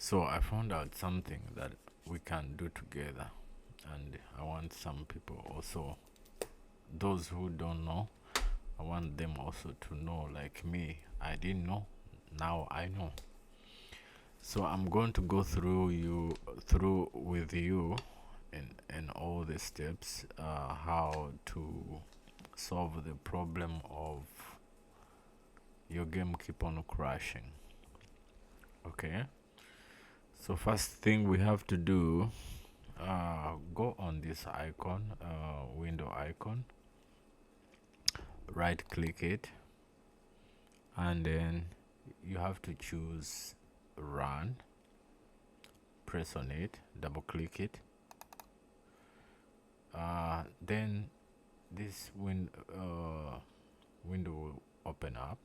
So I found out something that we can do together, and I want some people also, those who don't know, I want them also to know, like me. I didn't know, now I know. So I'm going to go through with you in all the steps, how to solve the problem of your game keep on crashing. Okay. So first thing we have to do, go on this icon, window icon, right click it, and then you have to choose run, press on it, double click it, then this window will open up.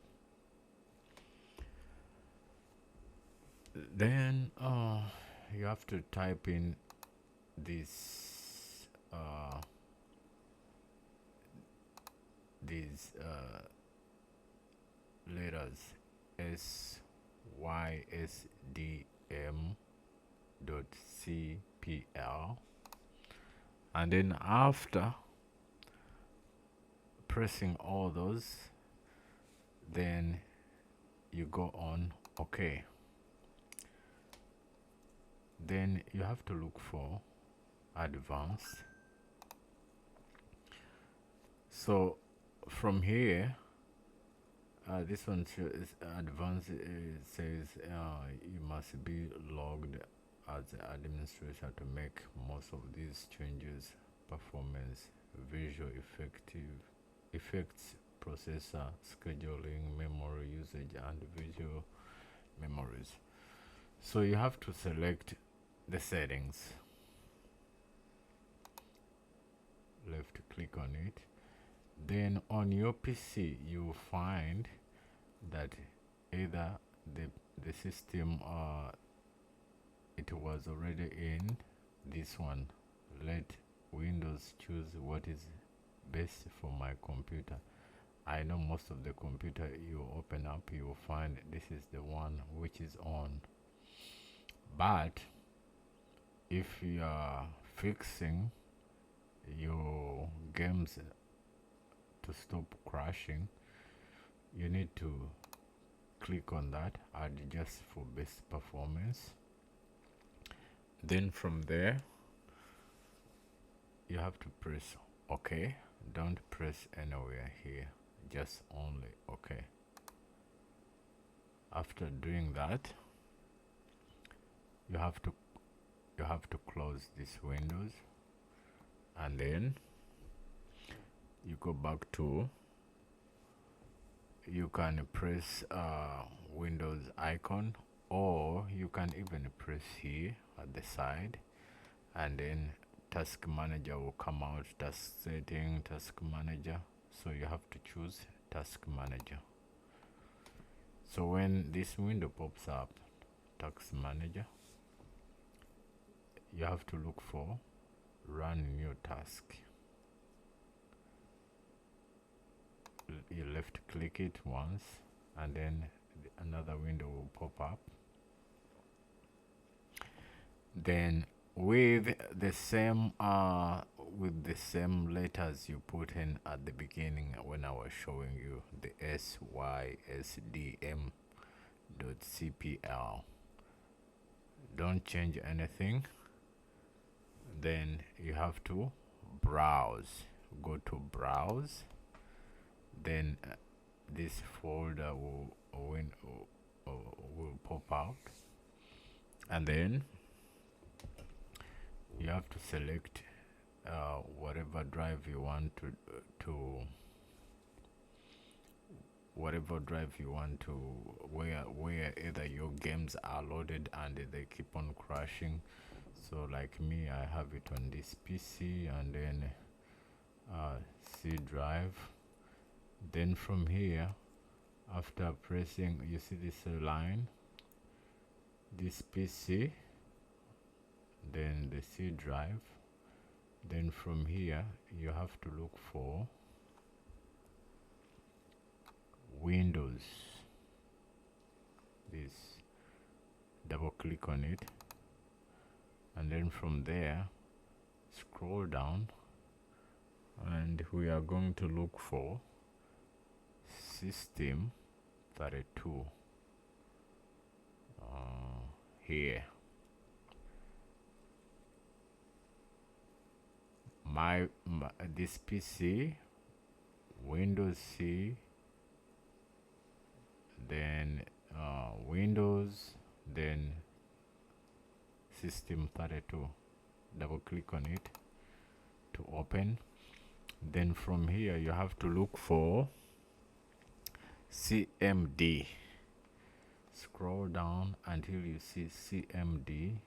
Then you have to type in this these letters SYSDM dot CPL, and then after pressing all those, then you go on OK. Then you have to look for advanced. So from here, this one is advanced. It says you must be logged as the administrator to make most of these changes. Performance, visual effects, processor, scheduling, memory usage, and visual memories. So you have to select the settings. Left click on it. Then on your PC you will find that either the system it was already in this one. Let Windows choose what is best for my computer. I know most of the computer you open up, you will find this is the one which is on. But if you are fixing your games to stop crashing, you need to click on that, adjust for best performance. Then from there you have to press OK. Don't press anywhere here, just only OK. After doing that, you have to close this windows, and then you go back to, you can press Windows icon, or you can even press here at the side, and then task manager will come out. Task setting, task manager. So you have to choose task manager. So when this window pops up, task manager, you have to look for run new task. You left click it once, and then another window will pop up. Then with the same letters you put in at the beginning when I was showing you the SYSDM.CPL, don't change anything. Then you have to browse, go to browse, then this folder will pop out, and then you have to select whatever drive you want where either your games are loaded and they keep on crashing. So like me, I have it on this PC, and then C drive. Then from here, after pressing, you see this line, this PC, then the C drive. Then from here you have to look for Windows, this double click on it, and then from there scroll down, and we are going to look for system 32 here. My this PC, Windows C, then Windows, then system 32. Double click on it to open. Then from here you have to look for CMD. Scroll down until you see CMD.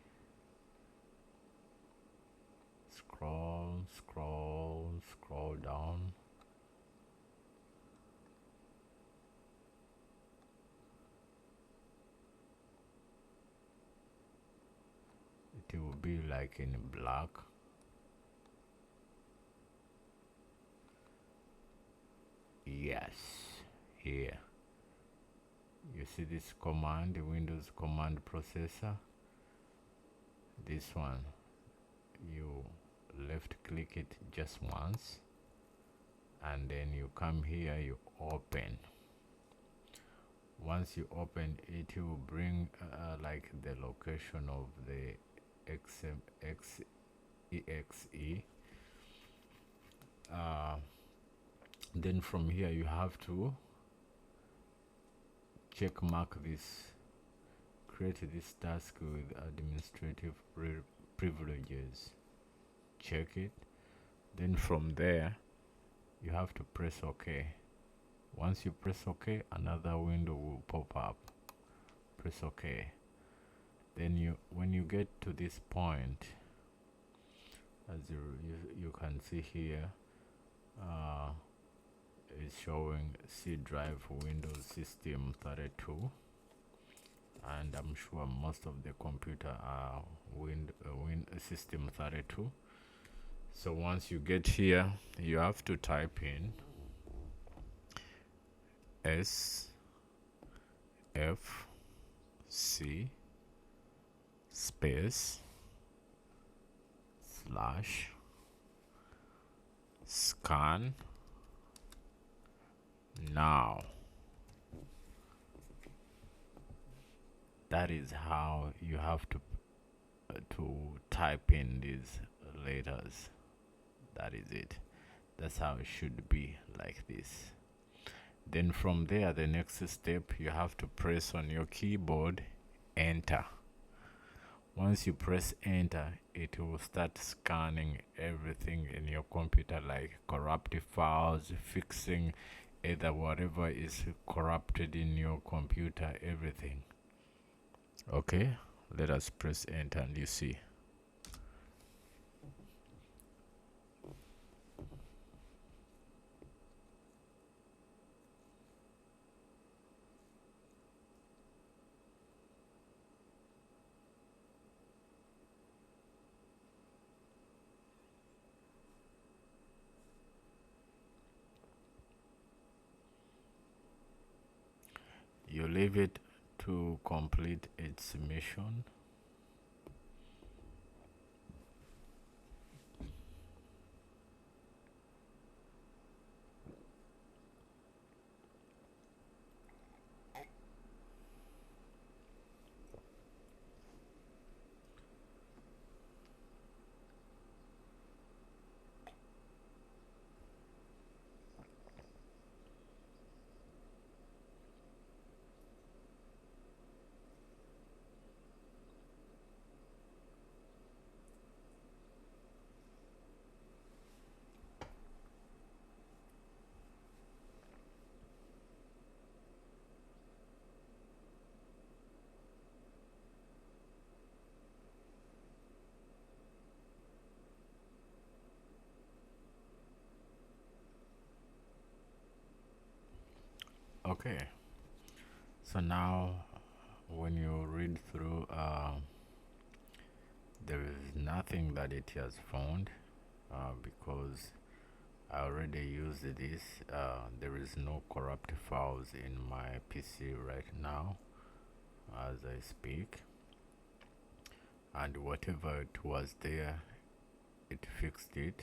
Scroll down. It will be like in black. Yes, here you see this command, Windows command processor. This one, you left click it just once, and then you come here, you open. Once you open it, will bring like the location of the exe. Then from here you have to check mark this, create this task with administrative privileges. Check it. Then from there you have to press OK. Once you press OK, another window will pop up. Press OK. Then when you get to this point, as you can see here, is showing C drive Windows System 32, and I'm sure most of the computer are System 32. So once you get here, you have to type in SFC space / scan now. That is how you have to type in these letters. That is it. That's how it should be, like this. Then from there, the next step, you have to press on your keyboard enter. Once you press enter, it will start scanning everything in your computer, like corrupted files, fixing either whatever is corrupted in your computer, everything. Okay, let us press enter and you see. You leave it to complete its mission. Okay, so now when you read through, there is nothing that it has found because I already used this. There is no corrupt files in my PC right now as I speak. and whatever it was there, it fixed it.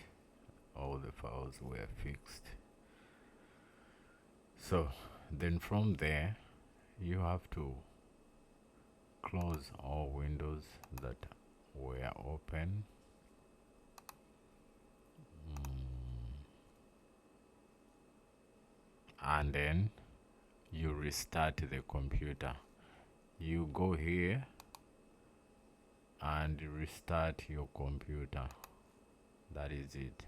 All the files were fixed. So then from there, you have to close all windows that were open. And then you restart the computer. You go here and restart your computer. That is it.